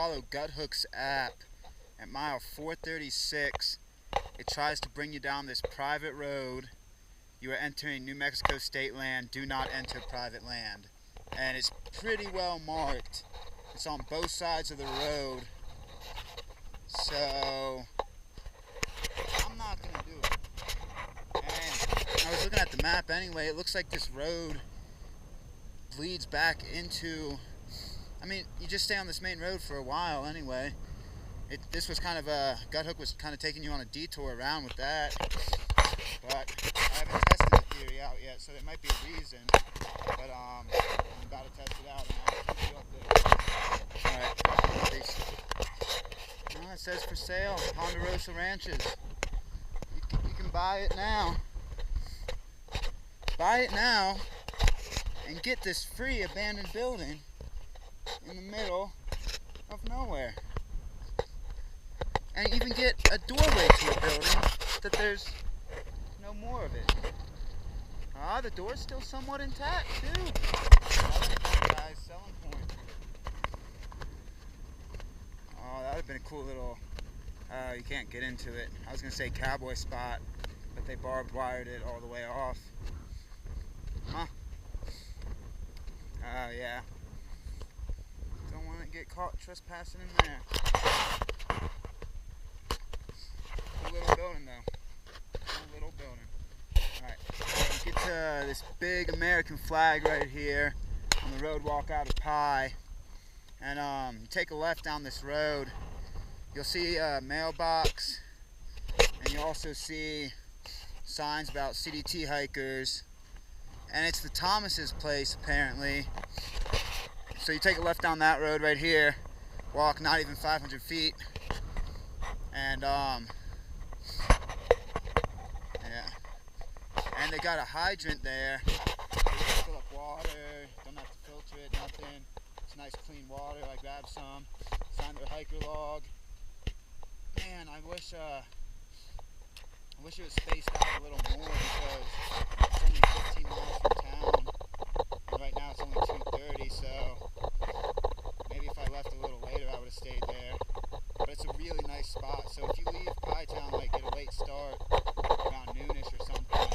follow Guthook's app at mile 436, it tries to bring you down this private road. You are entering New Mexico state land. Do not enter private land. And it's pretty well marked. It's on both sides of the road. So I'm not going to do it. And I was looking at the map anyway. It looks like this road leads back into, I mean, you just stay on this main road for a while anyway. This was kind of Guthook was kind of taking you on a detour around with that. But I haven't tested the theory out yet, so there might be a reason. But I'm about to test it out and I'll keep you updated. Alright. Oh, it says for sale, Ponderosa Ranches. You can buy it now. Buy it now and get this free abandoned building in the middle of nowhere. And even get a doorway to a building that there's no more of it. Ah, the door's still somewhat intact too. Guys, selling point. Oh, that would have been a cool little, you can't get into it. I was gonna say cowboy spot, but they barbed wired it all the way off. Huh? Yeah. Don't want to get caught trespassing in there. Cool little building though. Cool little building. Alright, get to this big American flag right here on the road walk out of Pie. And you take a left down this road. You'll see a mailbox. And you'll also see signs about CDT hikers. And it's the Thomas's place apparently. So you take a left down that road right here. Walk not even 500 feet. And yeah. And they got a hydrant there. You can fill up water, don't have to filter it, nothing. It's nice clean water. I grabbed some, signed their hiker log. Man, I wish it was spaced out a little more because it's only 15 miles from town. And right now it's only 2:30, so maybe if I left a little later I would have stayed there. But it's a really nice spot. So if you leave Pie Town, like get a late start around noonish or something,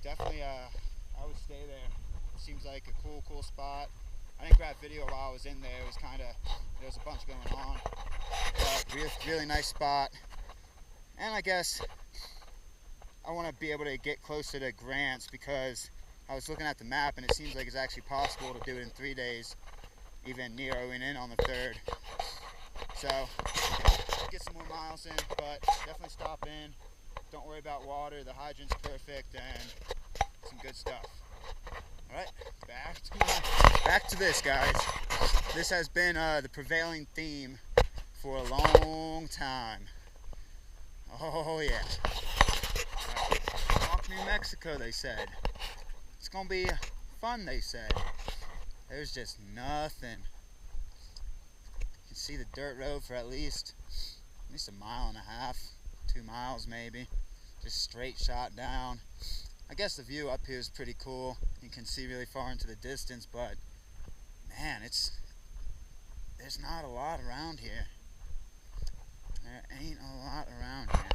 definitely I would stay there. It seems like a cool spot. I didn't grab video while I was in there. It was kind of, there was a bunch going on. But really nice spot. And I guess I want to be able to get closer to Grants because I was looking at the map and it seems like it's actually possible to do it in 3 days, even nearing in on the 3rd. So, get some more miles in, but definitely stop in. Don't worry about water. The hydrant's perfect and some good stuff. Alright, back to this, guys. This has been the prevailing theme for a long time. Oh yeah. Right. Talk New Mexico, they said. It's gonna be fun, they said. There's just nothing. You can see the dirt road for at least a mile and a half, 2 miles maybe. Just straight shot down. I guess the view up here is pretty cool. You can see really far into the distance, but man, there's not a lot around here. There ain't a lot around here.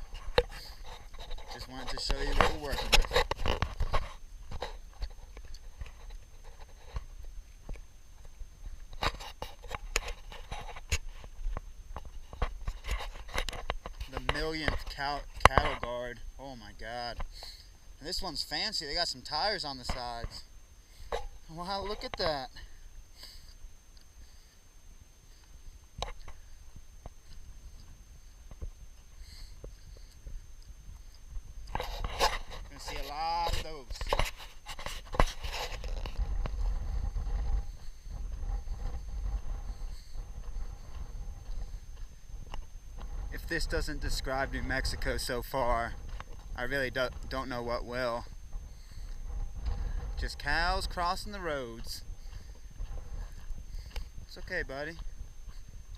Just wanted to show you what we're working with. The millionth cattle guard. Oh my god. And this one's fancy. They got some tires on the sides. Wow, look at that. Gonna see a lot of those. If this doesn't describe New Mexico so far, I really don't know what will. Just cows crossing the roads. It's okay, buddy.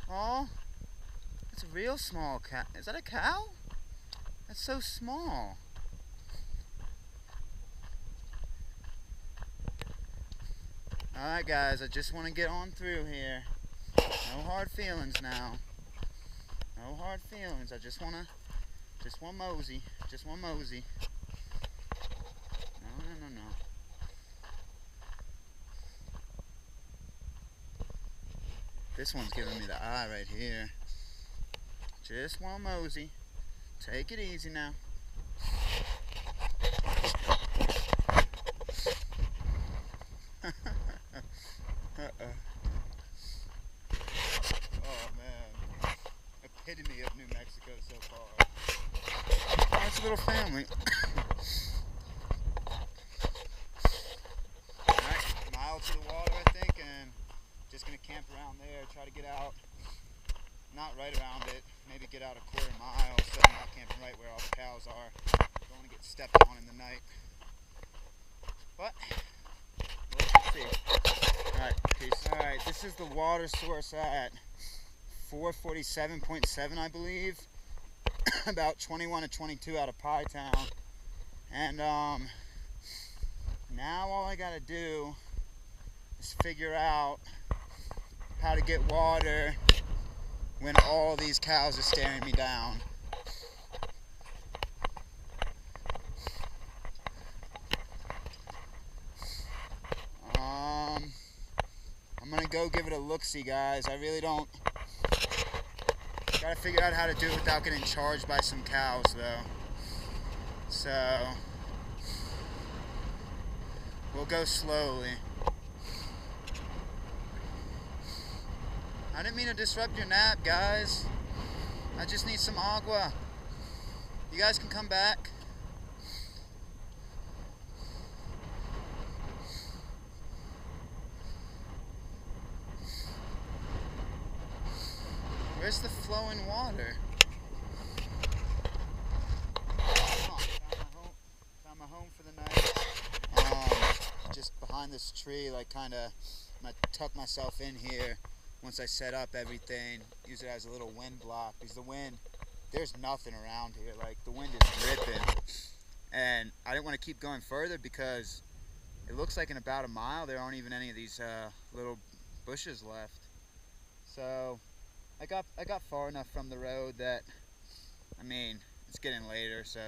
Oh, it's a real small cow. Is that a cow? That's so small. Alright guys, I just want to get on through here. No hard feelings now. No hard feelings. I just want mosey. Just one mosey. No. This one's giving me the eye right here. Just one mosey. Take it easy now. Oh man. Epitome of New Mexico so far. Nice little family. Alright, mile to the water I think, and just gonna camp around there, try to get out, not right around it, maybe get out a quarter mile so I'm not camping right where all the cows are. Don't want to get stepped on in the night. But, we'll see. Alright, peace. Alright, this is the water source at 447.7 I believe. About 21 to 22 out of Pie Town. And now all I gotta do is figure out how to get water when all these cows are staring me down. I'm gonna go give it a look-see, guys. I really don't. Gotta figure out how to do it without getting charged by some cows, though. So we'll go slowly. I didn't mean to disrupt your nap, guys. I just need some agua. You guys can come back. Where's the flowing water? Found my home for the night. Just behind this tree, like kinda, I'm gonna tuck myself in here once I set up everything. Use it as a little wind block, because the wind, there's nothing around here. Like, the wind is ripping. And I didn't want to keep going further because it looks like in about a mile there aren't even any of these little bushes left. So I got far enough from the road that, I mean, it's getting later, so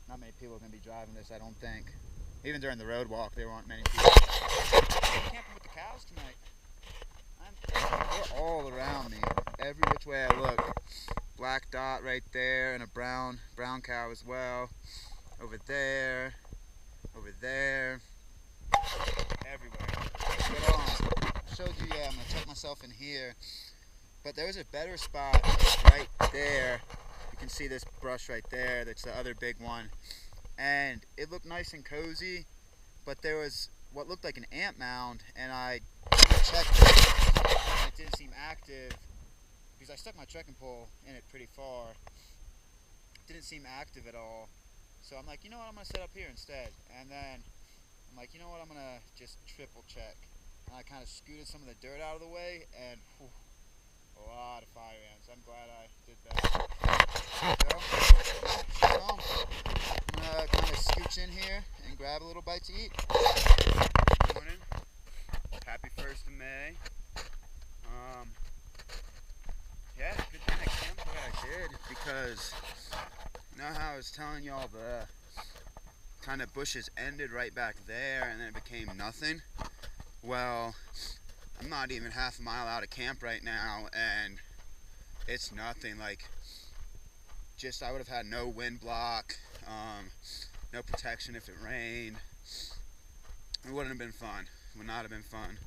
not many people are going to be driving this, I don't think. Even during the road walk, there weren't many people. I'm camping with the cows tonight. They're all around me, every which way I look. Black dot right there, and a brown cow as well. Over there, everywhere. But showed you, yeah, I'm gonna tuck myself in here. But there's a better spot right there. You can see this brush right there. That's the other big one. And it looked nice and cozy, but there was what looked like an ant mound, and I checked it, and it didn't seem active because I stuck my trekking pole in it pretty far. It didn't seem active at all. So I'm like, you know what, I'm gonna set up here instead. And then I'm like, you know what, I'm gonna just triple check. And I kind of scooted some of the dirt out of the way, and whew, a lot of fire ants. I'm glad I did that. So, I'm gonna kind of scooch in here and grab a little bite to eat. Good morning. Happy 1st of May. Yeah, good thing I camped what I did, because you know how I was telling y'all the kind of bushes ended right back there and then it became nothing? Well, I'm not even half a mile out of camp right now and it's nothing. Like, just I would have had no wind block, no protection if it rained. It wouldn't have been fun. It would not have been fun.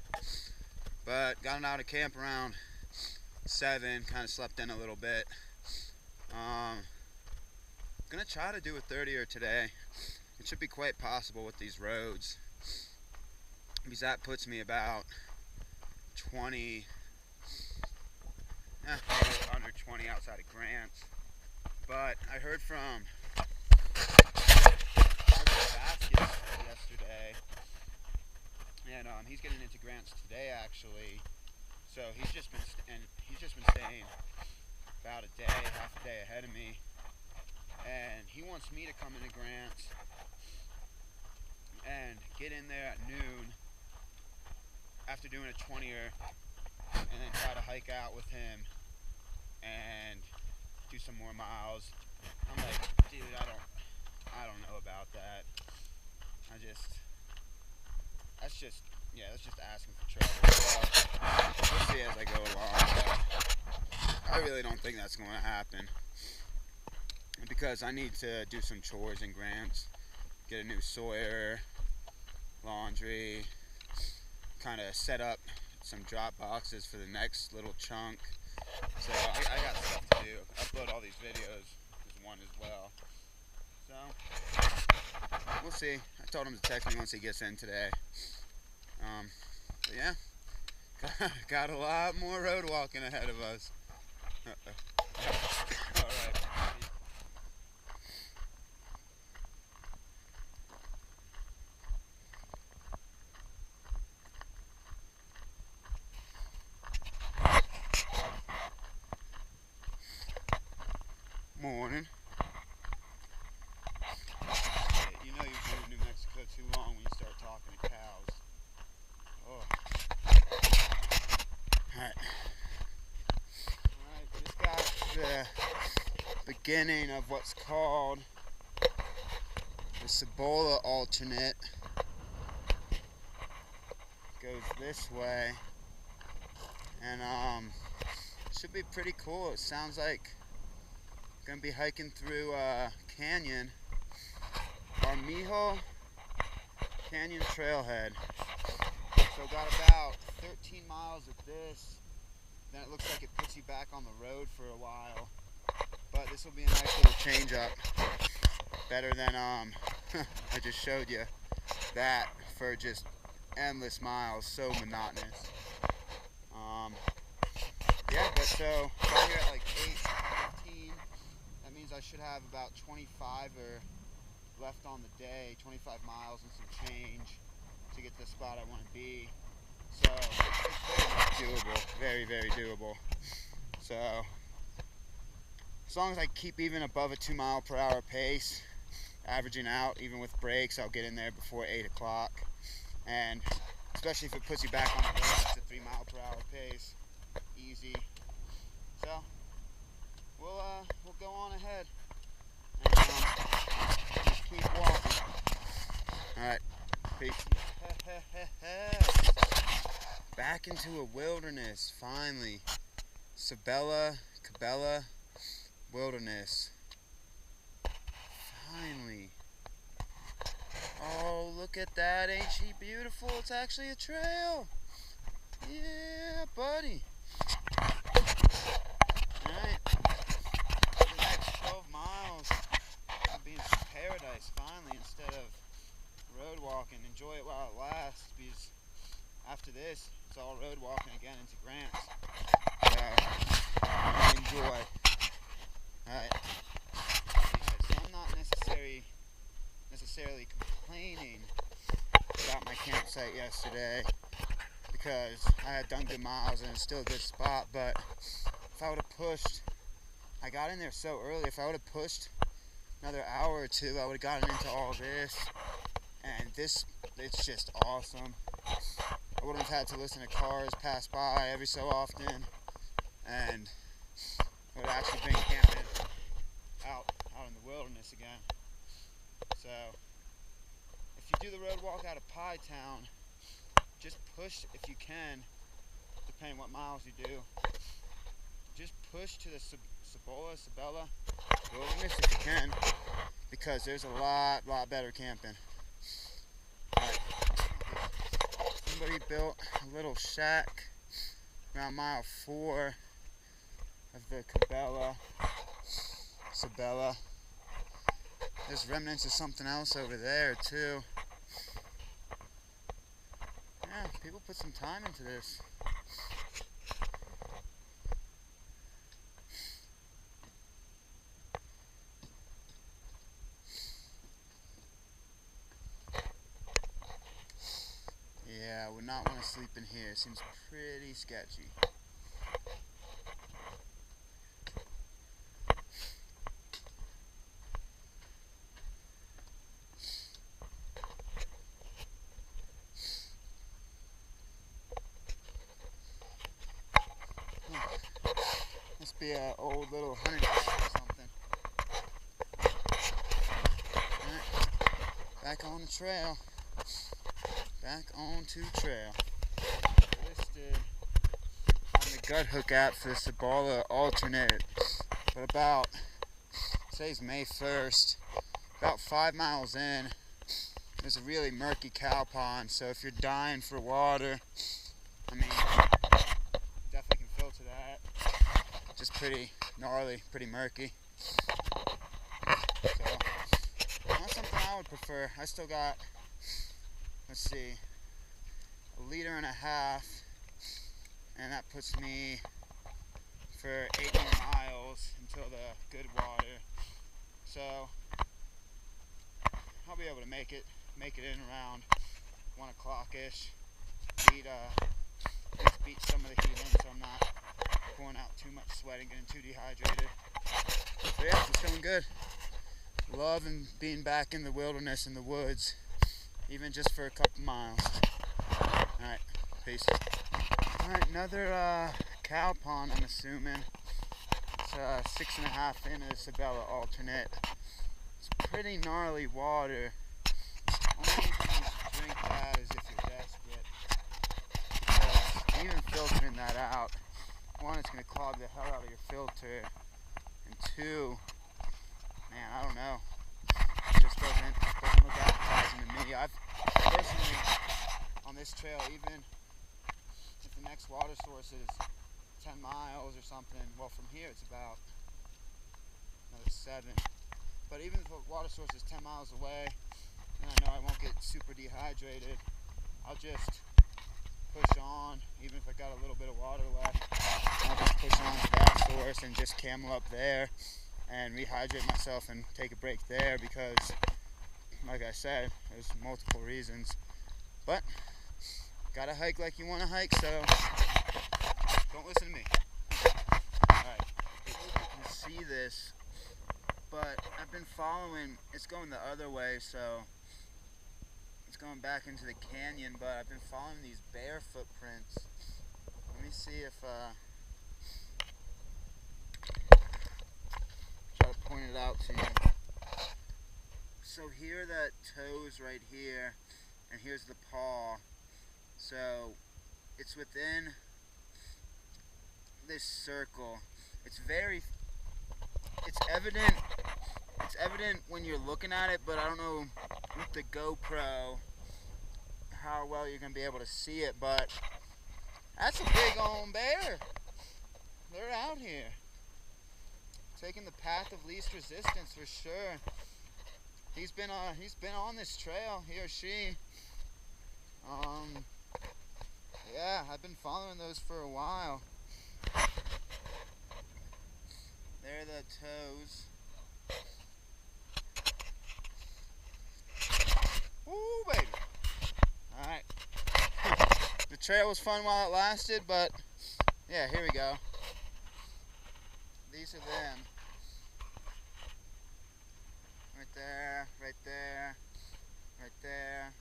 But got out of camp around 7, kind of slept in a little bit. Gonna try to do a 30er today. It should be quite possible with these roads, because that puts me about 20, under 20 outside of Grants. But I heard from Baskets yesterday, and he's getting into Grants today actually. So he's just been staying about a day, half a day ahead of me, and he wants me to come into Grants and get in there at noon after doing a 20er and then try to hike out with him and do some more miles. I'm like, dude, I don't know about that. That's just asking for trouble. So we'll see as I go along. But I really don't think that's going to happen because I need to do some chores in Grants, get a new Sawyer, laundry, kind of set up some drop boxes for the next little chunk. So I got stuff to do. Upload all these videos is one as well. So we'll see. I told him to text me once he gets in today. But yeah, got a lot more road walking ahead of us. All right. Morning. You know you've been in New Mexico too long when you start talking to cows. Oh. Alright, just got the beginning of what's called the Cibola alternate. Goes this way. And should be pretty cool. It sounds like gonna be hiking through a canyon, Armijo Canyon Trailhead. So got about 13 miles of this. Then it looks like it puts you back on the road for a while. But this will be a nice little change up. Better than I just showed you that for just endless miles, so monotonous. Yeah, but so down here at like 8:15. That means I should have about 25 or left on the day, 25 miles and some change to get to the spot I want to be. So it's very doable, very, very doable. So as long as I keep even above a 2 mile per hour pace, averaging out, even with breaks, I'll get in there before 8 o'clock. And especially if it puts you back on the road, it's a 3 mile per hour pace, easy. So we'll go on ahead and just keep walking. All right, peace. Back into a wilderness, finally. Cabela Wilderness. Finally. Oh, look at that, ain't she beautiful? It's actually a trail. Yeah, buddy. Alright. For the next 12 miles, I'll be in paradise finally instead of road walking. Enjoy it while it lasts, because after this, it's all road walking again into Grants. So, enjoy. Alright. So I'm not necessarily complaining about my campsite yesterday, because I had done good miles and it's still a good spot, but if I would have pushed, I got in there so early, if I would have pushed another hour or two, I would have gotten into all this, and this, it's just awesome. I wouldn't have had to listen to cars pass by every so often, and it would actually been camping out in the wilderness again. So if you do the road walk out of Pie Town, just push if you can, depending what miles you do. Just push to the Cibola Wilderness if you can, because there's a lot better camping. Right. Somebody built a little shack around mile 4 of the Cibola. There's remnants of something else over there too. Yeah, people put some time into this. Yeah, I would not want to sleep in here. It seems pretty sketchy. be an old little hunting or something. Alright, back on the trail. Back onto trail. Listed on the gut hook app for the Sabala alternate, but about, today's May 1st, about 5 miles in, there's a really murky cow pond, so if you're dying for water, I mean, definitely can filter that. Just pretty gnarly, pretty murky. So, not something I would prefer. I still got, let's see, 1.5 liters, and that puts me for 8 more miles until the good water. So, I'll be able to make it in around 1 o'clock-ish. Beat some of the heat in, so I'm not pouring out too much sweat and getting too dehydrated. But yeah, I'm feeling good. Loving being back in the wilderness, in the woods, even just for a couple miles. Alright, peace. Alright, another cow pond, I'm assuming. It's 6.5 into the Sabella alternate. It's pretty gnarly water. Only reason you drink that is if you're desperate. Because even filtering that out, 1, it's going to clog the hell out of your filter, and 2, man, I don't know. It just doesn't look appetizing to me. I've personally, on this trail, even if the next water source is 10 miles or something, well, from here it's about another 7. But even if the water source is 10 miles away, and I know I won't get super dehydrated, I'll just push on, even if I got a little bit of water left. I'll just push on to that source and just camel up there and rehydrate myself and take a break there, because, like I said, there's multiple reasons. But, gotta hike like you want to hike, so don't listen to me. Alright, I hope you can see this, but I've been following, it's going the other way, so it's going back into the canyon, but I've been following these bear footprints. Let me see if, try to point it out to you. So here are the toes right here, and here's the paw. So it's within this circle. It's evident when you're looking at it, but I don't know with the GoPro how well you're gonna be able to see it, but that's a big old bear. They're out here taking the path of least resistance for sure. He's been on this trail, he or she. Yeah, I've been following those for a while. There are the toes. Woo, baby. Alright. The trail was fun while it lasted, but yeah, here we go. These are them. Right there, right there, right there.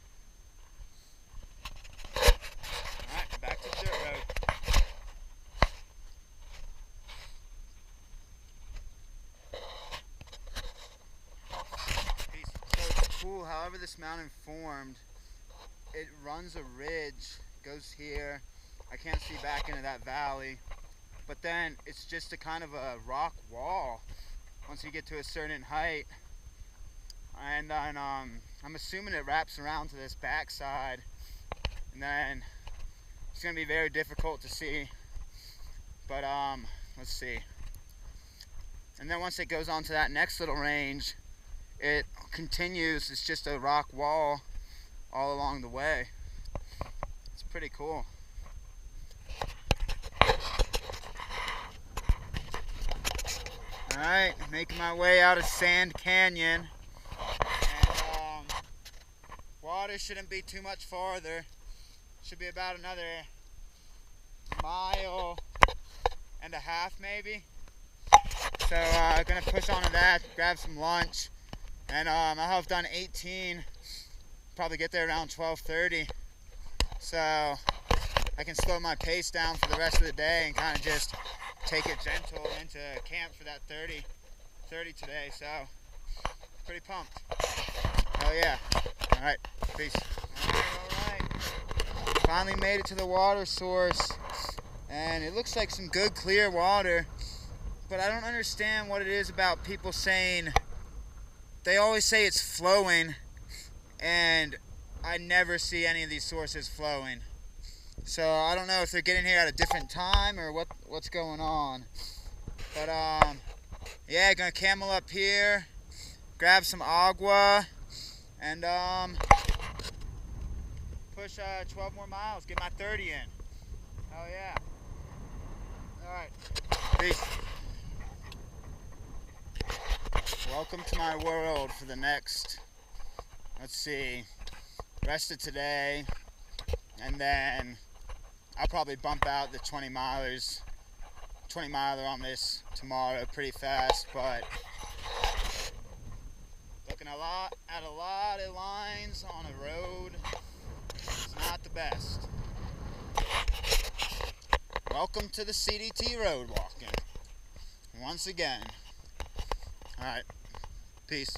Alright, back to the dirt road. So it's cool, however this mountain formed, it runs a ridge, goes here. I can't see back into that valley, but then it's just a kind of a rock wall once you get to a certain height. And then I'm assuming it wraps around to this backside, and then it's gonna be very difficult to see, but let's see. And then once it goes on to that next little range, it continues. It's just a rock wall all along the way. It's pretty cool. Alright, making my way out of Sand Canyon. And water shouldn't be too much farther. Should be about another 1.5 miles maybe. So I'm gonna push on to that, grab some lunch, and I'll have done 18. Probably get there around 12:30. So I can slow my pace down for the rest of the day and kind of just take it gentle into camp for that 30 today, so pretty pumped. Oh yeah. Alright, peace. Alright. Finally made it to the water source, and it looks like some good clear water, but I don't understand what it is about people saying, they always say it's flowing, and I never see any of these sources flowing. So I don't know if they're getting here at a different time or what's going on. But yeah, gonna camel up here, grab some agua, and push 12 more miles, get my 30 in. Oh yeah. Alright, peace. Welcome to my world for the next, let's see, rest of today, and then I'll probably bump out the 20 miler on this tomorrow pretty fast, but looking at a lot of lines on a road. It's not the best. Welcome to the CDT road walking once again. Alright, peace.